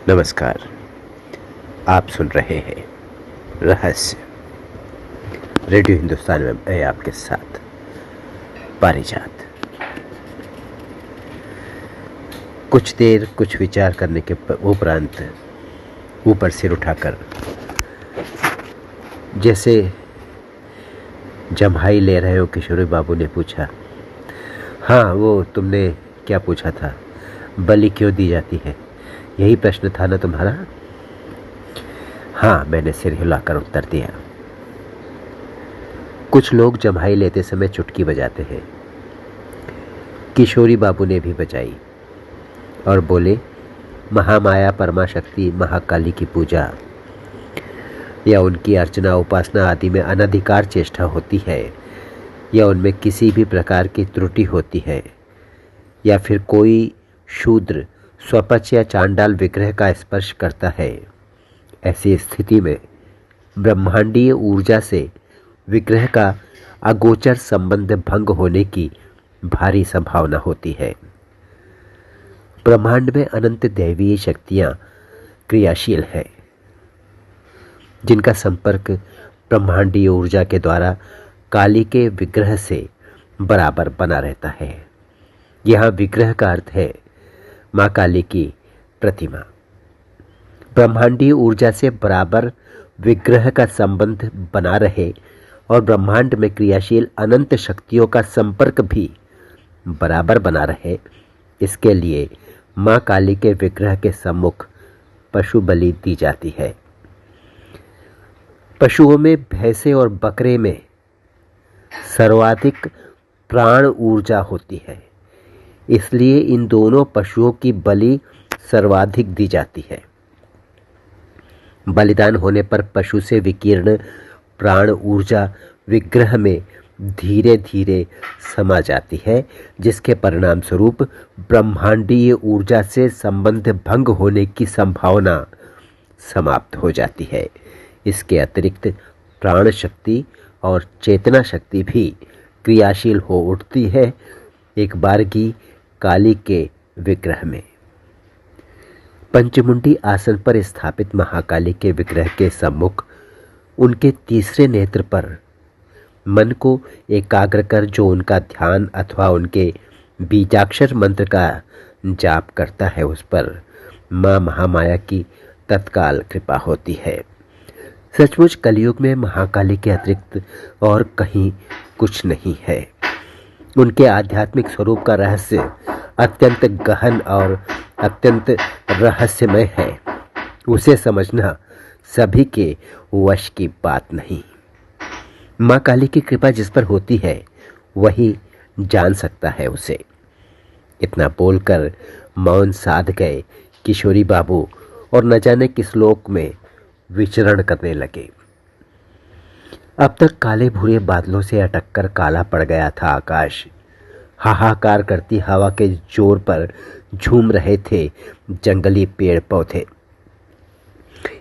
नमस्कार। आप सुन रहे हैं रहस्य रेडियो हिंदुस्तान में। मैं आपके साथ पारिजात। कुछ देर कुछ विचार करने के उपरांत ऊपर सिर उठाकर जैसे जम्हाई ले रहे हो किशोरी बाबू ने पूछा, हाँ वो तुमने क्या पूछा था, बलि क्यों दी जाती है, यही प्रश्न था ना तुम्हारा? हाँ, मैंने सिर हिलाकर उत्तर दिया। कुछ लोग जम्हाई लेते समय चुटकी बजाते हैं। किशोरी बाबू ने भी बजाई और बोले, महामाया परमाशक्ति महाकाली की पूजा या उनकी अर्चना उपासना आदि में अनधिकार चेष्टा होती है, या उनमें किसी भी प्रकार की त्रुटि होती है, या फिर कोई शूद्र स्वपच या चांडाल विग्रह का स्पर्श करता है, ऐसी स्थिति में ब्रह्मांडीय ऊर्जा से विग्रह का अगोचर संबंध भंग होने की भारी संभावना होती है। ब्रह्मांड में अनंत दैवीय शक्तियां क्रियाशील हैं, जिनका संपर्क ब्रह्मांडीय ऊर्जा के द्वारा काली के विग्रह से बराबर बना रहता है। यहाँ विग्रह का अर्थ है माँ काली की प्रतिमा। ब्रह्मांडीय ऊर्जा से बराबर विग्रह का संबंध बना रहे और ब्रह्मांड में क्रियाशील अनंत शक्तियों का संपर्क भी बराबर बना रहे, इसके लिए माँ काली के विग्रह के सम्मुख पशु बलि दी जाती है। पशुओं में भैंसे और बकरे में सर्वाधिक प्राण ऊर्जा होती है, इसलिए इन दोनों पशुओं की बलि सर्वाधिक दी जाती है। बलिदान होने पर पशु से विकीर्ण प्राण ऊर्जा विग्रह में धीरे धीरे समा जाती है, जिसके परिणाम स्वरूप ब्रह्मांडीय ऊर्जा से संबंध भंग होने की संभावना समाप्त हो जाती है। इसके अतिरिक्त प्राण शक्ति और चेतना शक्ति भी क्रियाशील हो उठती है एक बारगी काली के विग्रह में। पंचमुंडी आसन पर स्थापित महाकाली के विग्रह के सम्मुख उनके तीसरे नेत्र पर मन को एकाग्र कर जो उनका ध्यान अथवा उनके बीजाक्षर मंत्र का जाप करता है, उस पर माँ महामाया की तत्काल कृपा होती है। सचमुच कलयुग में महाकाली के अतिरिक्त और कहीं कुछ नहीं है। उनके आध्यात्मिक स्वरूप का रहस्य अत्यंत गहन और अत्यंत रहस्यमय है। उसे समझना सभी के वश की बात नहीं। माँ काली की कृपा जिस पर होती है वही जान सकता है उसे। इतना बोलकर मौन साध गए किशोरी बाबू और न जाने किस लोक में विचरण करने लगे। अब तक काले भूरे बादलों से अटककर काला पड़ गया था आकाश। हाहाकार करती हवा के जोर पर झूम रहे थे जंगली पेड़ पौधे।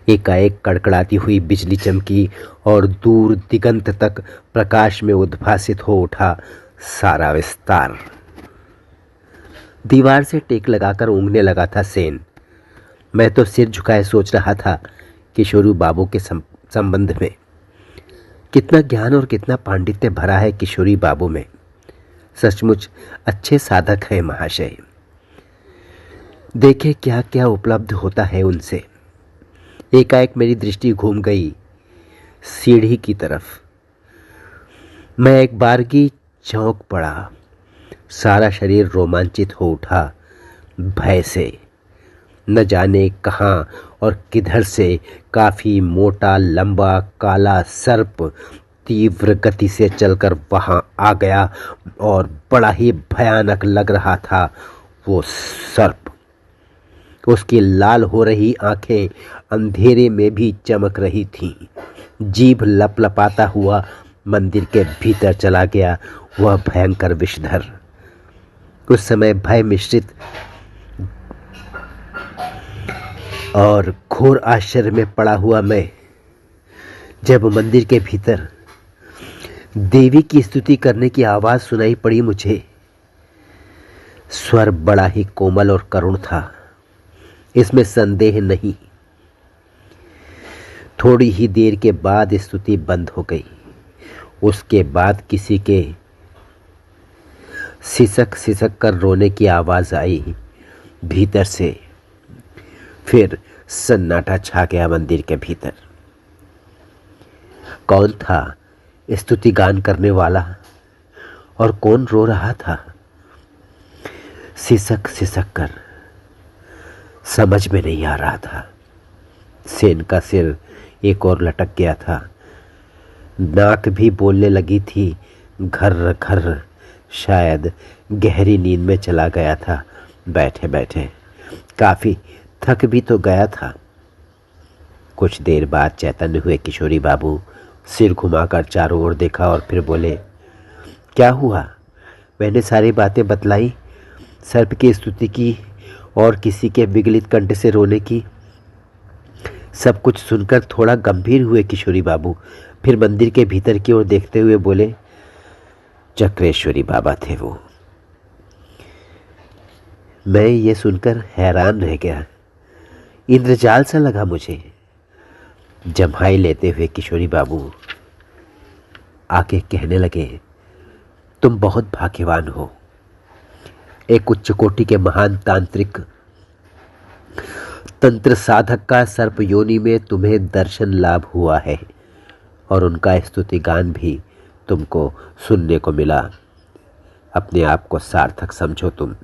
एकाएक कड़कड़ाती हुई बिजली चमकी और दूर दिगंत तक प्रकाश में उद्भासित हो उठा सारा विस्तार। दीवार से टेक लगाकर ऊँघने लगा था सेन। मैं तो सिर झुकाए सोच रहा था किशोरी बाबू के संबंध में। कितना ज्ञान और कितना पांडित्य भरा है किशोरी बाबू में। सचमुच अच्छे साधक हैं महाशय। देखे क्या क्या उपलब्ध होता है उनसे। एकाएक मेरी दृष्टि घूम गई सीढ़ी की तरफ। मैं एक बारगी चौंक पड़ा। सारा शरीर रोमांचित हो उठा भय से। न जाने कहाँ और किधर से काफी मोटा लंबा काला सर्प तीव्र गति से चलकर वहां आ गया और बड़ा ही भयानक लग रहा था वो सर्प। उसकी लाल हो रही आंखें अंधेरे में भी चमक रही थीं। जीभ लपलपाता हुआ मंदिर के भीतर चला गया वह भयंकर विषधर। उस समय भय मिश्रित और घोर आश्चर्य में पड़ा हुआ मैं जब मंदिर के भीतर देवी की स्तुति करने की आवाज सुनाई पड़ी मुझे। स्वर बड़ा ही कोमल और करुण था। इसमें संदेह नहीं। थोड़ी ही देर के बाद स्तुति बंद हो गई। उसके बाद किसी के सिसक सिसक कर रोने की आवाज़ आई भीतर से। फिर सन्नाटा छा गया मंदिर के भीतर। कौन था स्तुति गान करने वाला और कौन रो रहा था सिसक सिसक कर? समझ में नहीं आ रहा था। सेन का सिर एक और लटक गया था। नाक भी बोलने लगी थी घर घर। शायद गहरी नींद में चला गया था बैठे बैठे। काफ़ी थक भी तो गया था। कुछ देर बाद चैतन्य हुए किशोरी बाबू सिर घुमाकर चारों ओर देखा और फिर बोले, क्या हुआ? मैंने सारी बातें बतलाई, सर्प की स्तुति की और किसी के विगलित कंठ से रोने की। सब कुछ सुनकर थोड़ा गंभीर हुए किशोरी बाबू। फिर मंदिर के भीतर की ओर देखते हुए बोले, चक्रेश्वरी बाबा थे वो। मैं ये सुनकर हैरान रह गया। इंद्रजाल सा लगा मुझे। जम्हाई लेते हुए किशोरी बाबू आके कहने लगे, तुम बहुत भाग्यवान हो। एक उच्च कोटि के महान तांत्रिक तंत्र साधक का सर्प योनि में तुम्हें दर्शन लाभ हुआ है और उनका स्तुति गान भी तुमको सुनने को मिला। अपने आप को सार्थक समझो तुम।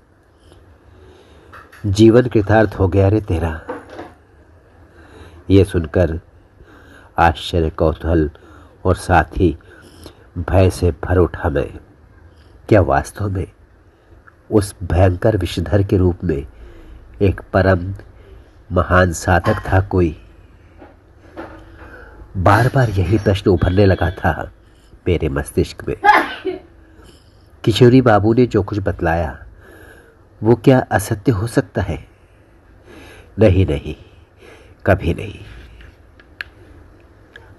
जीवन कृतार्थ हो गया रे तेरा। ये सुनकर आश्चर्य, कौतूहल और साथ ही भय से भर उठा मैं। क्या वास्तव में उस भयंकर विषधर के रूप में एक परम महान साधक था कोई? बार बार यही प्रश्न उभरने लगा था मेरे मस्तिष्क में। किशोरी बाबू ने जो कुछ बतलाया वो क्या असत्य हो सकता है? नहीं नहीं, कभी नहीं।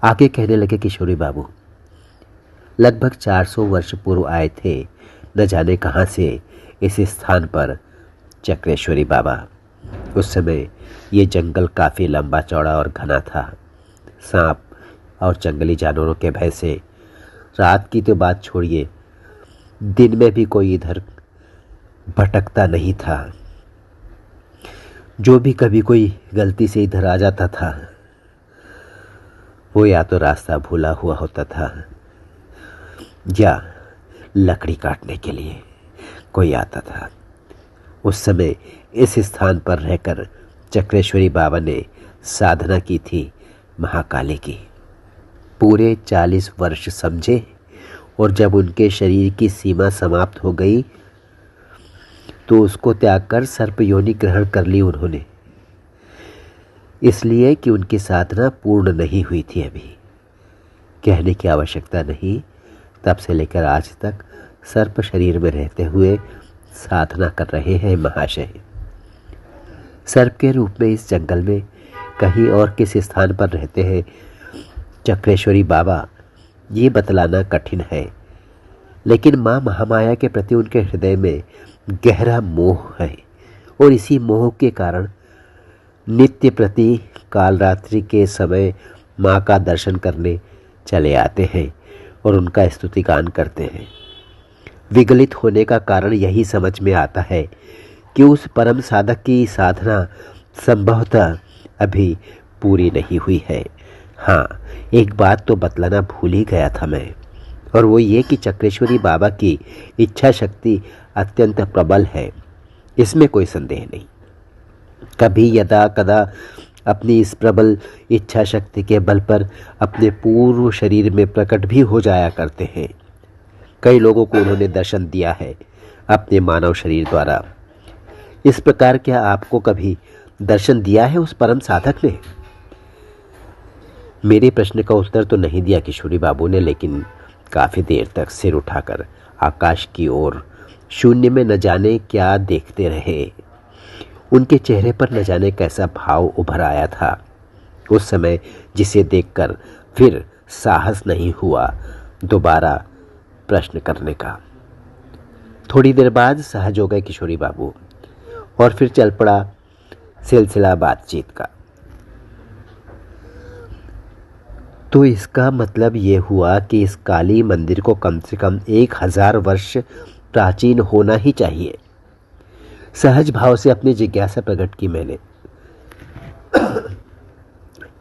आगे कहने लगे किशोरी बाबू, लगभग 400 वर्ष पूर्व आए थे न जाने कहाँ से इस स्थान पर चक्रेश्वरी बाबा। उस समय ये जंगल काफ़ी लंबा चौड़ा और घना था। सांप और जंगली जानवरों के भय से रात की तो बात छोड़िए, दिन में भी कोई इधर भटकता नहीं था। जो भी कभी कोई गलती से इधर आ जाता था वो या तो रास्ता भूला हुआ होता था या लकड़ी काटने के लिए कोई आता था। उस समय इस स्थान पर रहकर चक्रेश्वरी बाबा ने साधना की थी महाकाली की। पूरे 40 वर्ष समझे, और जब उनके शरीर की सीमा समाप्त हो गई तो उसको त्याग कर सर्प योनि ग्रहण कर ली उन्होंने, इसलिए कि उनकी साधना पूर्ण नहीं हुई थी। अभी कहने की आवश्यकता नहीं, तब से लेकर आज तक सर्प शरीर में रहते हुए साधना कर रहे हैं महाशय। सर्प के रूप में इस जंगल में कहीं और किस स्थान पर रहते हैं चक्रेश्वरी बाबा, ये बतलाना कठिन है। लेकिन माँ महामाया के प्रति उनके हृदय में गहरा मोह है और इसी मोह के कारण नित्य प्रति कालरात्रि के समय माँ का दर्शन करने चले आते हैं और उनका स्तुति गान करते हैं। विगलित होने का कारण यही समझ में आता है कि उस परम साधक की साधना संभवतः अभी पूरी नहीं हुई है। हाँ, एक बात तो बतलाना भूल ही गया था मैं, और वो ये कि चक्रेश्वरी बाबा की इच्छा शक्ति अत्यंत प्रबल है, इसमें कोई संदेह नहीं। कभी यदा कदा अपनी इस प्रबल इच्छा शक्ति के बल पर अपने पूर्व शरीर में प्रकट भी हो जाया करते हैं। कई लोगों को उन्होंने दर्शन दिया है अपने मानव शरीर द्वारा। इस प्रकार क्या आपको कभी दर्शन दिया है उस परम साधक ने? मेरे प्रश्न का उत्तर तो नहीं दिया किशोरी बाबू ने, लेकिन काफ़ी देर तक सिर उठाकर आकाश की ओर शून्य में न जाने क्या देखते रहे। उनके चेहरे पर न जाने कैसा भाव उभर आया था उस समय, जिसे देखकर फिर साहस नहीं हुआ दोबारा प्रश्न करने का। थोड़ी देर बाद सहज हो गए किशोरी बाबू और फिर चल पड़ा सिलसिला बातचीत का। तो इसका मतलब ये हुआ कि इस काली मंदिर को कम से कम 1000 वर्ष प्राचीन होना ही चाहिए। सहज भाव से अपनी जिज्ञासा प्रकट की मैंने।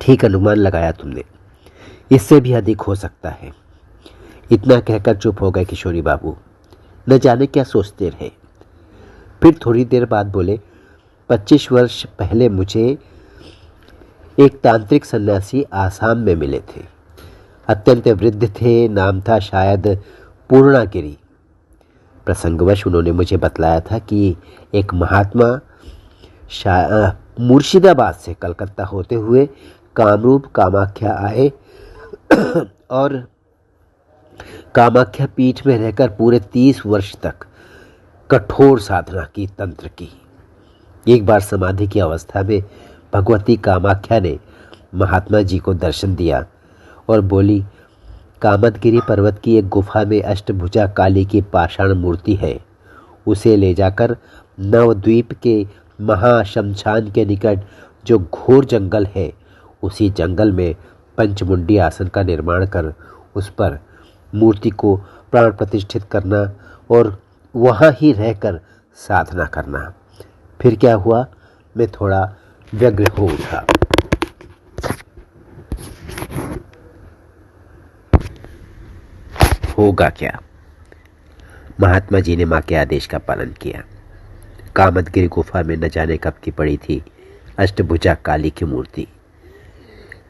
ठीक अनुमान लगाया तुमने, इससे भी अधिक हो सकता है। इतना कहकर चुप हो गए किशोरी बाबू, न जाने क्या सोचते रहे। फिर थोड़ी देर बाद बोले, 25 वर्ष पहले मुझे एक तांत्रिक सन्यासी आसाम में मिले थे। अत्यंत वृद्ध थे, नाम था शायद पूर्णागिरी। प्रसंगवश उन्होंने मुझे बतलाया था कि एक महात्मा मुर्शिदाबाद से कलकत्ता होते हुए कामरूप कामाख्या आए और कामाख्या पीठ में रहकर पूरे 30 वर्ष तक कठोर साधना की, तंत्र की। एक बार समाधि की अवस्था में भगवती कामाख्या ने महात्मा जी को दर्शन दिया और बोली, कामतगिरी पर्वत की एक गुफा में अष्टभुजा काली की पाषाण मूर्ति है। उसे ले जाकर नवद्वीप के महाशमशान के निकट जो घोर जंगल है, उसी जंगल में पंचमुंडी आसन का निर्माण कर उस पर मूर्ति को प्राण प्रतिष्ठित करना और वहाँ ही रहकर साधना करना। फिर क्या हुआ, मैं थोड़ा व्यग्र हो उठा। होगा क्या? महात्मा जी ने माँ के आदेश का पालन किया। कामतगिरी गुफा में न जाने कब की पड़ी थी अष्टभुजा काली की मूर्ति।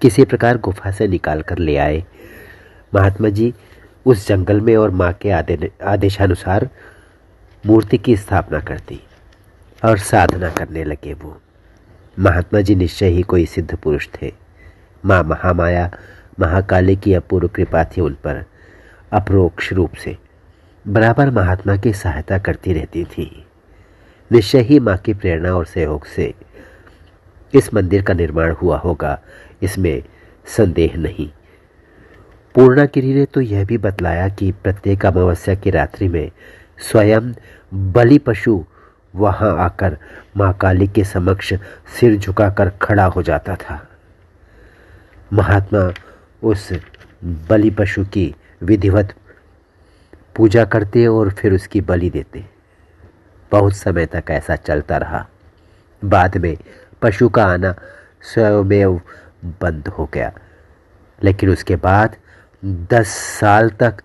किसी प्रकार गुफा से निकाल कर ले आए। महात्मा जी उस जंगल में और माँ के आदेशानुसार मूर्ति की स्थापना कर दी और साधना करने लगे। वो महात्मा जी निश्चय ही कोई सिद्ध पुरुष थे। माँ महामाया महाकाली की अपूर्व कृपा थी उन पर। अपरोक्ष रूप से बराबर महात्मा की सहायता करती रहती थी। निश्चय ही माँ की प्रेरणा और सहयोग से इस मंदिर का निर्माण हुआ होगा, इसमें संदेह नहीं। पूर्णागिरी ने तो यह भी बतलाया कि प्रत्येक अमावस्या की रात्रि में स्वयं बलि पशु वहां आकर माँ काली के समक्ष सिर झुकाकर खड़ा हो जाता था। महात्मा उस बलि पशु की विधिवत पूजा करते और फिर उसकी बलि देते। बहुत समय तक ऐसा चलता रहा। बाद में पशु का आना स्वयमेव बंद हो गया, लेकिन उसके बाद 10 साल तक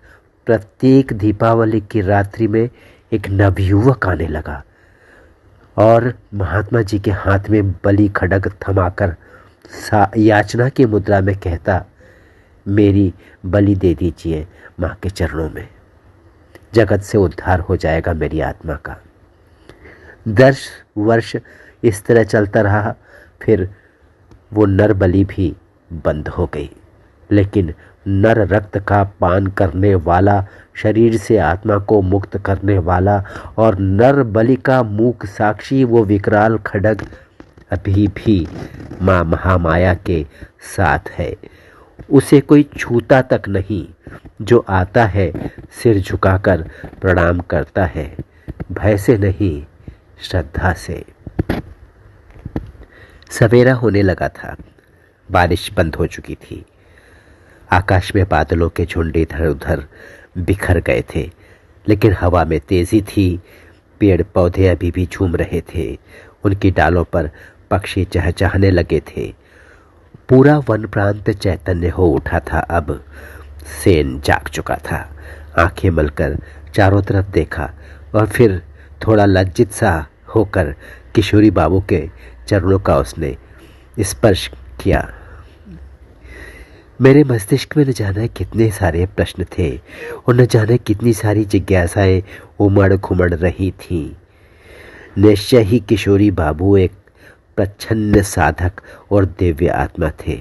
प्रत्येक दीपावली की रात्रि में एक नवयुवक आने लगा और महात्मा जी के हाथ में बलि खड्ग थमाकर याचना की मुद्रा में कहता, मेरी बलि दे दीजिए माँ के चरणों में, जगत से उद्धार हो जाएगा मेरी आत्मा का। 10 वर्ष इस तरह चलता रहा। फिर वो नर बलि भी बंद हो गई, लेकिन नर रक्त का पान करने वाला, शरीर से आत्मा को मुक्त करने वाला और नर बलि का मूक साक्षी वो विकराल खड्ग अभी भी माँ महामाया के साथ है। उसे कोई छूता तक नहीं। जो आता है सिर झुकाकर प्रणाम करता है, भय से नहीं, श्रद्धा से। सवेरा होने लगा था। बारिश बंद हो चुकी थी। आकाश में बादलों के झुंड इधर उधर बिखर गए थे, लेकिन हवा में तेजी थी। पेड़ पौधे अभी भी झूम रहे थे। उनकी डालों पर पक्षी चहचहाने लगे थे। पूरा वन प्रांत चैतन्य हो उठा था। अब सेन जाग चुका था। आंखें मलकर चारों तरफ देखा और फिर थोड़ा लज्जित सा होकर किशोरी बाबू के चरणों का उसने स्पर्श किया। मेरे मस्तिष्क में न जाने कितने सारे प्रश्न थे और न जाने कितनी सारी जिज्ञासाएं उमड़ घुमड़ रही थीं। निश्चय ही किशोरी बाबू एक प्रच्छन्न साधक और दिव्य आत्मा थे।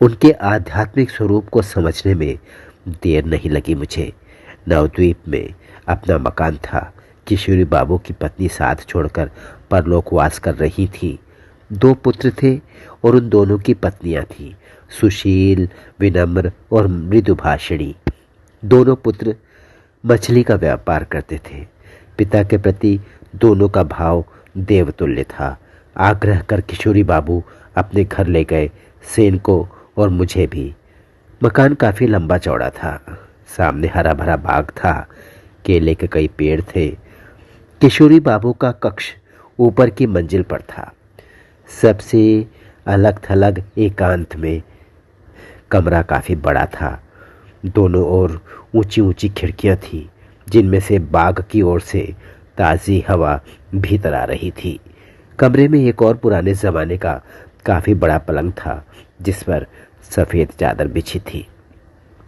उनके आध्यात्मिक स्वरूप को समझने में देर नहीं लगी मुझे। नवद्वीप में अपना मकान था। किशोरी बाबू की पत्नी साथ छोड़कर परलोकवास कर रही थी। 2 पुत्र थे और उन दोनों की पत्नियां थीं, सुशील, विनम्र और मृदुभाषिणी। दोनों पुत्र मछली का व्यापार करते थे। पिता के प्रति दोनों का भाव देवतुल्य था। आग्रह कर किशोरी बाबू अपने घर ले गए, सेन को और मुझे भी। मकान काफ़ी लंबा चौड़ा था। सामने हरा भरा बाग था, केले के कई पेड़ थे। किशोरी बाबू का कक्ष ऊपर की मंजिल पर था, सबसे अलग थलग एकांत में। कमरा काफ़ी बड़ा था। दोनों ओर ऊंची ऊंची खिड़कियां थी, जिनमें से बाग की ओर से ताज़ी हवा भीतर आ रही थी। कमरे में एक और पुराने ज़माने का काफ़ी बड़ा पलंग था, जिस पर सफ़ेद चादर बिछी थी।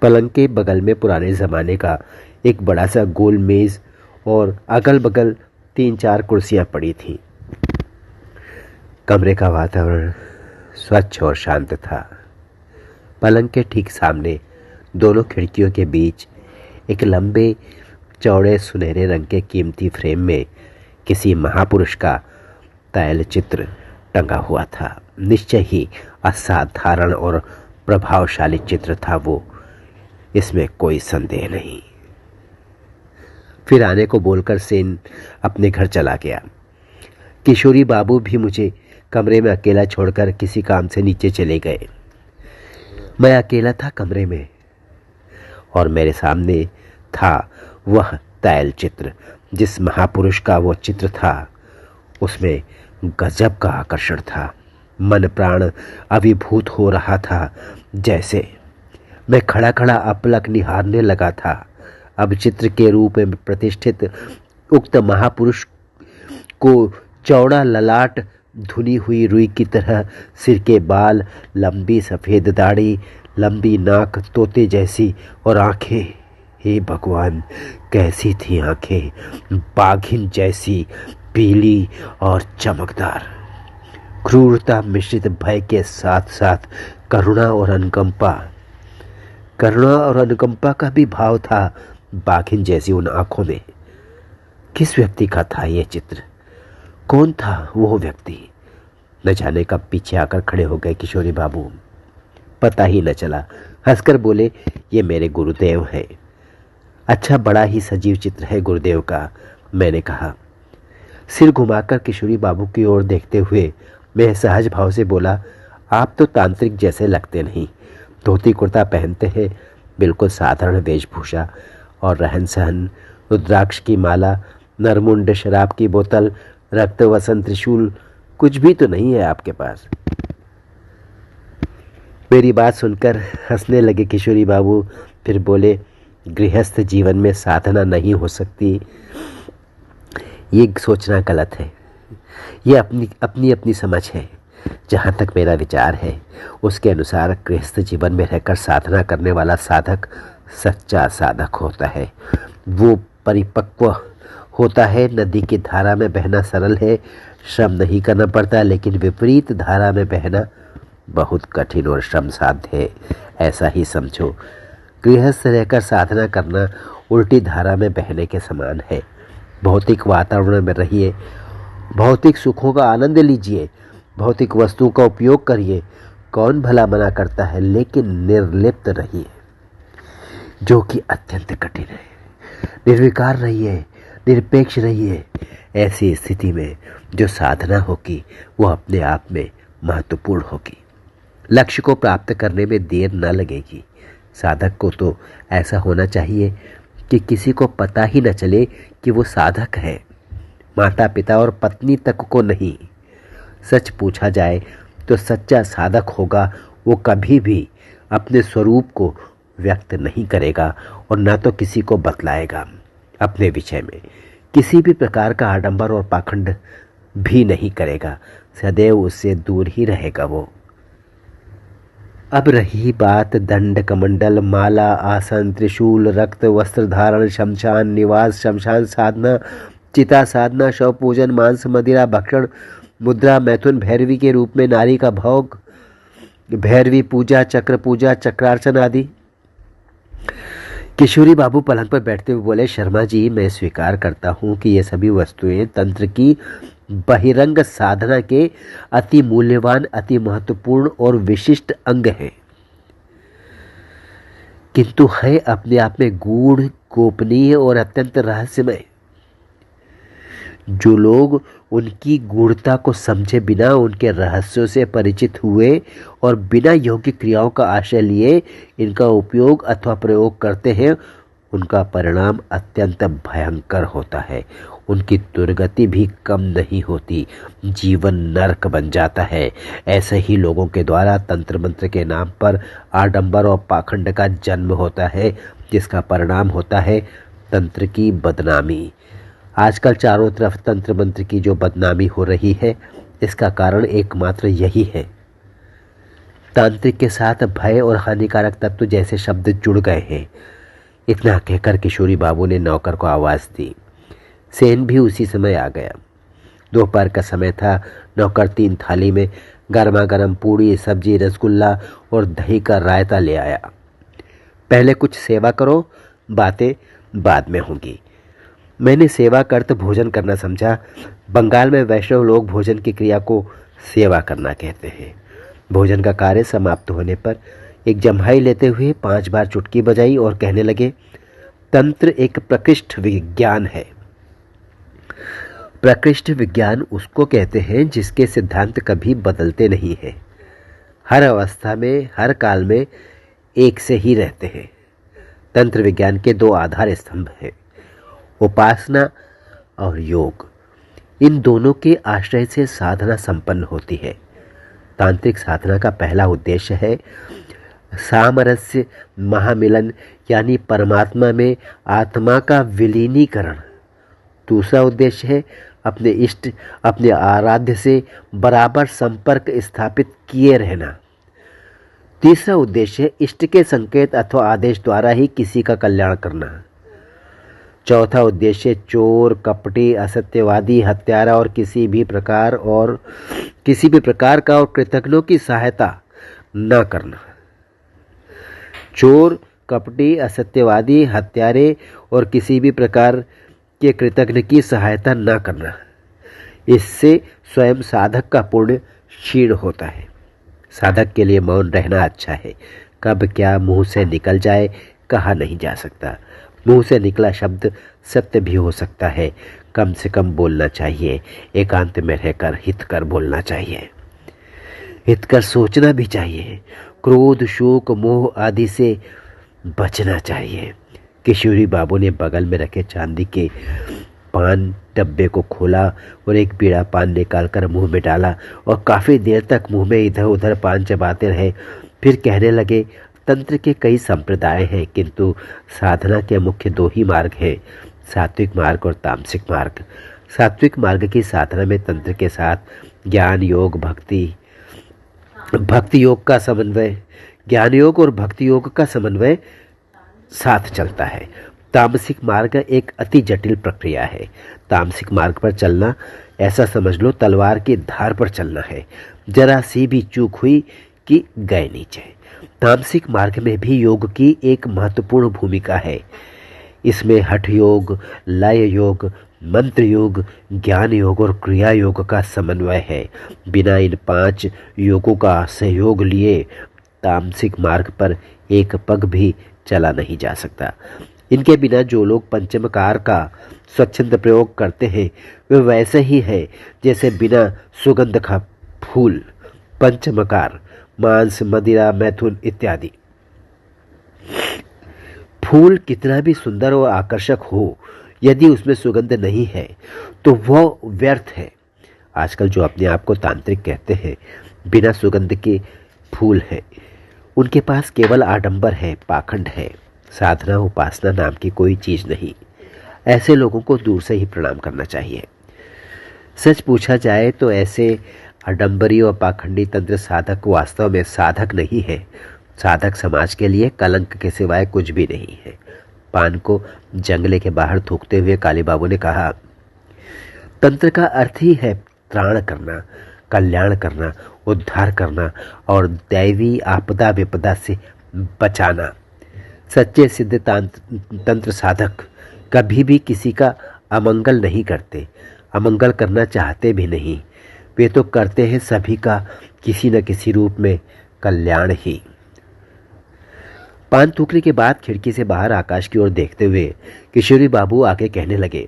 पलंग के बगल में पुराने ज़माने का एक बड़ा सा गोल मेज़ और अगल बगल 3-4 कुर्सियां पड़ी थीं। कमरे का वातावरण स्वच्छ और शांत था। पलंग के ठीक सामने दोनों खिड़कियों के बीच एक लंबे चौड़े सुनहरे रंग के कीमती फ्रेम में किसी महापुरुष का तैल चित्र टंगा हुआ था। निश्चय ही असाधारण और प्रभावशाली चित्र था वो, इसमें कोई संदेह नहीं। फिर आने को बोलकर सेन अपने घर चला गया। किशोरी बाबू भी मुझे कमरे में अकेला छोड़कर किसी काम से नीचे चले गए। मैं अकेला था कमरे में, और मेरे सामने था वह तैल चित्र। जिस महापुरुष का वो चित्र था, उसमें गजब का आकर्षण था। मन प्राण अभिभूत हो रहा था। जैसे मैं खड़ा खड़ा अपलक निहारने लगा था। अब चित्र के रूप में प्रतिष्ठित उक्त महापुरुष को चौड़ा ललाट, धुनी हुई रुई की तरह सिर के बाल, लंबी सफ़ेद दाढ़ी, लंबी नाक तोते जैसी, और आंखें, हे भगवान कैसी थी आंखें, बाघिन जैसी पीली और चमकदार। क्रूरता मिश्रित भय के साथ साथ करुणा और अनुकंपा का भी भाव था बाघिन जैसी उन आंखों में। किस व्यक्ति का था यह चित्र? कौन था वो व्यक्ति? न जाने कब पीछे आकर खड़े हो गए किशोरी बाबू। पता ही न चला। हंसकर बोले, ये मेरे गुरुदेव हैं। अच्छा, बड़ा ही सजीव चित्र है गुरुदेव का, मैंने कहा। सिर घुमाकर किशोरी बाबू की ओर देखते हुए मैं सहज भाव से बोला, आप तो तांत्रिक जैसे लगते नहीं। धोती कुर्ता पहनते हैं, बिल्कुल साधारण वेशभूषा, और रहन सहन, रुद्राक्ष की माला, नरमुंड, शराब की बोतल, रक्त वसन, त्रिशूल, कुछ भी तो नहीं है आपके पास। मेरी बात सुनकर हंसने लगे किशोरी बाबू। फिर बोले, गृहस्थ जीवन में साधना नहीं हो सकती, ये सोचना गलत है। ये अपनी समझ है। जहाँ तक मेरा विचार है, उसके अनुसार गृहस्थ जीवन में रहकर साधना करने वाला साधक सच्चा साधक होता है। वो परिपक्व होता है। नदी की धारा में बहना सरल है, श्रम नहीं करना पड़ता, लेकिन विपरीत धारा में बहना बहुत कठिन और श्रम साध्य है। ऐसा ही समझो, गृहस्थ रहकर साधना करना उल्टी धारा में बहने के समान है। भौतिक वातावरण में रहिए, भौतिक सुखों का आनंद लीजिए, भौतिक वस्तुओं का उपयोग करिए, कौन भला मना करता है, लेकिन निर्लिप्त रहिए, जो कि अत्यंत कठिन है। निर्विकार रहिए, निरपेक्ष रहिए। ऐसी स्थिति में जो साधना होगी वो अपने आप में महत्वपूर्ण होगी। लक्ष्य को प्राप्त करने में देर न लगेगी। साधक को तो ऐसा होना चाहिए कि किसी को पता ही न चले कि वो साधक है, माता पिता और पत्नी तक को नहीं। सच पूछा जाए तो सच्चा साधक होगा वो कभी भी अपने स्वरूप को व्यक्त नहीं करेगा और न तो किसी को बतलाएगा। अपने विषय में किसी भी प्रकार का आडंबर और पाखंड भी नहीं करेगा। सदैव उससे दूर ही रहेगा वो। अब रही बात दंड, कमंडल, माला, आसन, त्रिशूल, रक्त वस्त्र धारण, शमशान निवास, शमशान साधना, चिता साधना, शव पूजन, मांस मदिरा भक्षण, मुद्रा, मैथुन, भैरवी के रूप में नारी का भोग, भैरवी पूजा, चक्र पूजा, चक्रार्चन आदि। किशोरी बाबू पलंग पर बैठते हुए बोले, शर्मा जी, मैं स्वीकार करता हूँ कि ये सभी वस्तुएं तंत्र की बहिरंग साधना के अति मूल्यवान, अति महत्वपूर्ण और विशिष्ट अंग हैं, किंतु है अपने आप में गूढ़, गोपनीय और अत्यंत रहस्यमय। जो लोग उनकी गूढ़ता को समझे बिना उनके रहस्यों से परिचित हुए और बिना योग्य क्रियाओं का आश्रय लिए इनका उपयोग अथवा प्रयोग करते हैं, उनका परिणाम अत्यंत भयंकर होता है। उनकी दुर्गति भी कम नहीं होती, जीवन नरक बन जाता है। ऐसे ही लोगों के द्वारा तंत्र मंत्र के नाम पर आडंबर और पाखंड का जन्म होता है, जिसका परिणाम होता है तंत्र की बदनामी। आजकल चारों तरफ तंत्र मंत्र की जो बदनामी हो रही है, इसका कारण एकमात्र यही है। तांत्रिक के साथ भय और हानिकारक तत्व जैसे शब्द जुड़ गए हैं। इतना कहकर किशोरी बाबू ने नौकर को आवाज़ दी। सेन भी उसी समय आ गया। दोपहर का समय था। नौकर 3 थाली में गर्मा गर्म पूड़ी, सब्जी, रसगुल्ला और दही का रायता ले आया। पहले कुछ सेवा करो, बातें बाद में होंगी। मैंने सेवा का अर्थ भोजन करना समझा। बंगाल में वैष्णव लोग भोजन की क्रिया को सेवा करना कहते हैं। भोजन का कार्य समाप्त होने पर एक जम्हाई लेते हुए 5 बार चुटकी बजाई और कहने लगे, तंत्र एक प्रकृष्ट विज्ञान है। प्रकृष्ट विज्ञान उसको कहते हैं जिसके सिद्धांत कभी बदलते नहीं हैं, हर अवस्था में, हर काल में एक से ही रहते हैं। तंत्र विज्ञान के 2 आधार स्तंभ हैं, उपासना और योग। इन दोनों के आश्रय से साधना संपन्न होती है। तांत्रिक साधना का पहला उद्देश्य है सामरस्य महामिलन, यानी परमात्मा में आत्मा का विलीनीकरण। दूसरा उद्देश्य है अपने इष्ट, अपने आराध्य से बराबर संपर्क स्थापित किए रहना। तीसरा उद्देश्य है इष्ट के संकेत अथवा आदेश द्वारा ही किसी का कल्याण करना। चौथा उद्देश्य चोर, कपटी, असत्यवादी, हत्यारा और किसी भी प्रकार का और कृतघ्नों की सहायता न करना। चोर, कपटी, असत्यवादी, हत्यारे और किसी भी प्रकार के कृतघ्न की सहायता न करना। इससे स्वयं साधक का पुण्य क्षीण होता है। साधक के लिए मौन रहना अच्छा है। कब क्या मुंह से निकल जाए कहा नहीं जा सकता। मुंह से निकला शब्द सत्य भी हो सकता है। कम से कम बोलना चाहिए। एकांत में रहकर हितकर बोलना चाहिए। हितकर सोचना भी चाहिए। क्रोध, शोक, मोह आदि से बचना चाहिए। किशोरी बाबू ने बगल में रखे चांदी के पान डब्बे को खोला और एक बीड़ा पान निकालकर मुंह में डाला और काफ़ी देर तक मुंह में इधर उधर पान चबाते रहे। फिर कहने लगे, तंत्र के कई संप्रदाय हैं, किंतु साधना के मुख्य 2 ही मार्ग हैं, सात्विक मार्ग और तामसिक मार्ग। सात्विक मार्ग की साधना में तंत्र के साथ ज्ञान योग, भक्ति योग का समन्वय, ज्ञान योग और भक्ति योग का समन्वय साथ चलता है। तामसिक मार्ग एक अति जटिल प्रक्रिया है। तामसिक मार्ग पर चलना ऐसा समझ लो तलवार की धार पर चलना है। जरा सी भी चूक हुई कि गए नीचे। तामसिक मार्ग में भी योग की एक महत्वपूर्ण भूमिका है। इसमें हठ योग, लय योग, मंत्र योग, ज्ञान योग और क्रिया योग का समन्वय है। बिना इन 5 योगों का सहयोग लिए तामसिक मार्ग पर एक पग भी चला नहीं जा सकता। इनके बिना जो लोग पंचमकार का स्वच्छंद प्रयोग करते हैं वे वैसे ही है जैसे बिना सुगंध का फूल। पंचमकार मांस, मदिरा, मैथुन इत्यादि। फूल कितना भी सुंदर और आकर्षक हो, यदि उसमें सुगंध नहीं है तो वह व्यर्थ है। आजकल जो अपने आप को तांत्रिक कहते हैं, बिना सुगंध के फूल हैं। उनके पास केवल आडंबर है, पाखंड है। साधना उपासना नाम की कोई चीज़ नहीं। ऐसे लोगों को दूर से ही प्रणाम करना चाहिए। सच पूछा जाए तो ऐसे आडंबरी और पाखंडी तंत्र साधक वास्तव में साधक नहीं है। साधक समाज के लिए कलंक के सिवाय कुछ भी नहीं है। पान को जंगले के बाहर थूकते हुए काली बाबू ने कहा, तंत्र का अर्थ ही है त्राण करना, कल्याण करना, उद्धार करना और दैवी आपदा विपदा से बचाना। सच्चे सिद्ध तंत्र साधक कभी भी किसी का अमंगल नहीं करते, अमंगल करना चाहते भी नहीं। वे तो करते हैं सभी का किसी न किसी रूप में कल्याण ही। पान थूकने के बाद खिड़की से बाहर आकाश की ओर देखते हुए किशोरी बाबू आगे कहने लगे,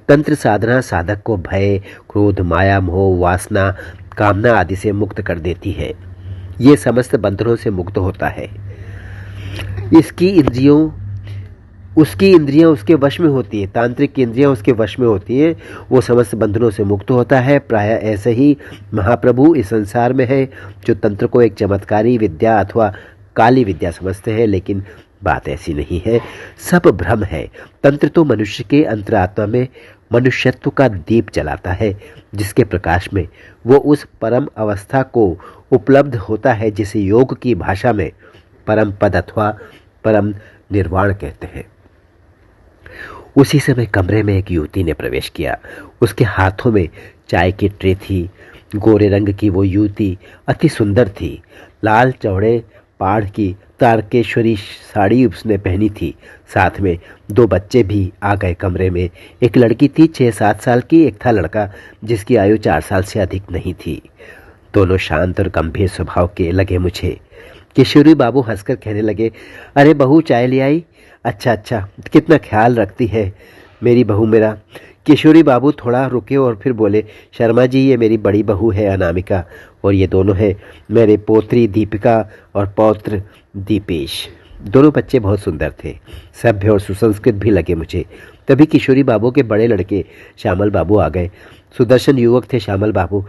तंत्र साधना साधक को भय, क्रोध, माया, मोह, वासना, कामना आदि से मुक्त कर देती है। ये समस्त बंधनों से मुक्त होता है। उसकी इंद्रियां उसके वश में होती है, तांत्रिक की इंद्रियां उसके वश में होती है। वो समस्त बंधनों से मुक्त होता है। प्रायः ऐसे ही महाप्रभु इस संसार में है, जो तंत्र को एक चमत्कारी विद्या अथवा काली विद्या समझते हैं, लेकिन बात ऐसी नहीं है। सब भ्रम है। तंत्र तो मनुष्य के अंतरात्मा में मनुष्यत्व का दीप जलाता है, जिसके प्रकाश में वो उस परम अवस्था को उपलब्ध होता है जिसे योग की भाषा में परम पद अथवा परम निर्वाण कहते हैं। उसी समय कमरे में एक युवती ने प्रवेश किया। उसके हाथों में चाय की ट्रे थी। गोरे रंग की वो युवती अति सुंदर थी। लाल चौड़े पाड़ की तारकेश्वरी साड़ी उसने पहनी थी। साथ में 2 बच्चे भी आ गए कमरे में। एक लड़की थी 6-7 साल की, एक था लड़का जिसकी आयु 4 साल से अधिक नहीं थी। दोनों शांत और गंभीर स्वभाव के लगे मुझे। किशोरी बाबू हंसकर कहने लगे, अरे बहू चाय ले आई? अच्छा, कितना ख्याल रखती है मेरी बहू मेरा। किशोरी बाबू थोड़ा रुके और फिर बोले, शर्मा जी, ये मेरी बड़ी बहू है अनामिका, और ये दोनों है मेरे पोत्री दीपिका और पौत्र दीपेश। दोनों बच्चे बहुत सुंदर थे, सभ्य और सुसंस्कृत भी लगे मुझे। तभी किशोरी बाबू के बड़े लड़के श्यामल बाबू आ गए। सुदर्शन युवक थे श्यामल बाबू,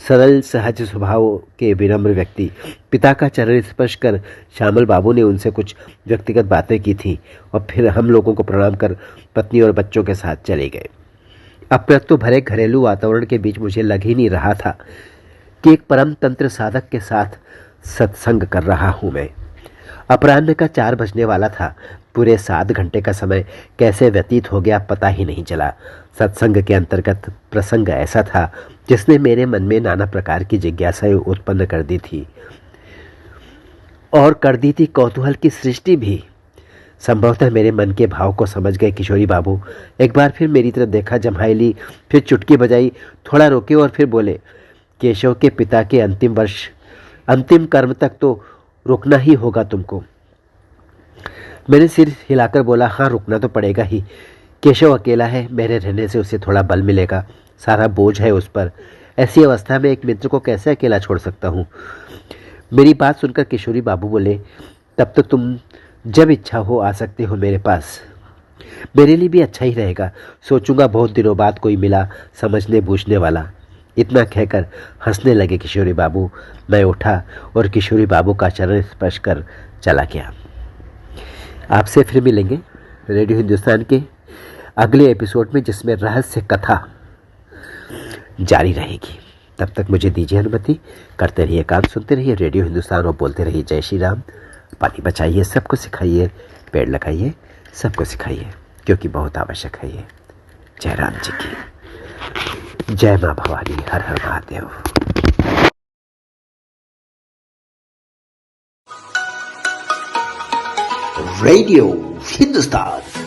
सरल सहज स्वभाव के विनम्र व्यक्ति। पिता का चरण स्पर्श कर श्यामल बाबू ने उनसे कुछ व्यक्तिगत बातें की थी और फिर हम लोगों को प्रणाम कर पत्नी और बच्चों के साथ चले गए। अप्रत्यु भरे घरेलू वातावरण के बीच मुझे लग ही नहीं रहा था कि एक परम तंत्र साधक के साथ सत्संग कर रहा हूं मैं। अपराह्न का 4 बजने वाला था। पूरे 7 घंटे का समय कैसे व्यतीत हो गया पता ही नहीं चला। सत्संग के अंतर्गत प्रसंग ऐसा था जिसने मेरे मन में नाना प्रकार की जिज्ञासाएं उत्पन्न कर दी थी और कर दी थी कौतूहल की सृष्टि भी। संभवतः मेरे मन के भाव को समझ गए किशोरी बाबू। एक बार फिर मेरी तरफ देखा, जम्हाई ली, फिर चुटकी बजाई, थोड़ा रोके और फिर बोले, केशव के पिता के अंतिम कर्म तक तो रुकना ही होगा तुमको। मैंने सिर हिलाकर बोला, हाँ रुकना तो पड़ेगा ही। केशव अकेला है, मेरे रहने से उसे थोड़ा बल मिलेगा, सारा बोझ है उस पर। ऐसी अवस्था में एक मित्र को कैसे अकेला छोड़ सकता हूँ। मेरी बात सुनकर किशोरी बाबू बोले, तब तो तुम जब इच्छा हो आ सकते हो मेरे पास। मेरे लिए भी अच्छा ही रहेगा, सोचूंगा बहुत दिनों बाद कोई मिला समझने बूझने वाला। इतना कहकर हंसने लगे किशोरी बाबू। मैं उठा और किशोरी बाबू का चरण स्पर्श कर चला गया। आपसे फिर मिलेंगे रेडियो हिंदुस्तान के अगले एपिसोड में, जिसमें रहस्य कथा जारी रहेगी। तब तक मुझे दीजिए अनुमति। करते रहिए काम, सुनते रहिए रेडियो हिंदुस्तान और बोलते रहिए जय श्री राम। पानी बचाइए, सबको सिखाइए, पेड़ लगाइए, सबको सिखाइए, क्योंकि बहुत आवश्यक है ये। जय राम जी की जय। मां भवानी, हर हर महादेव। रेडियो हिंदुस्तान।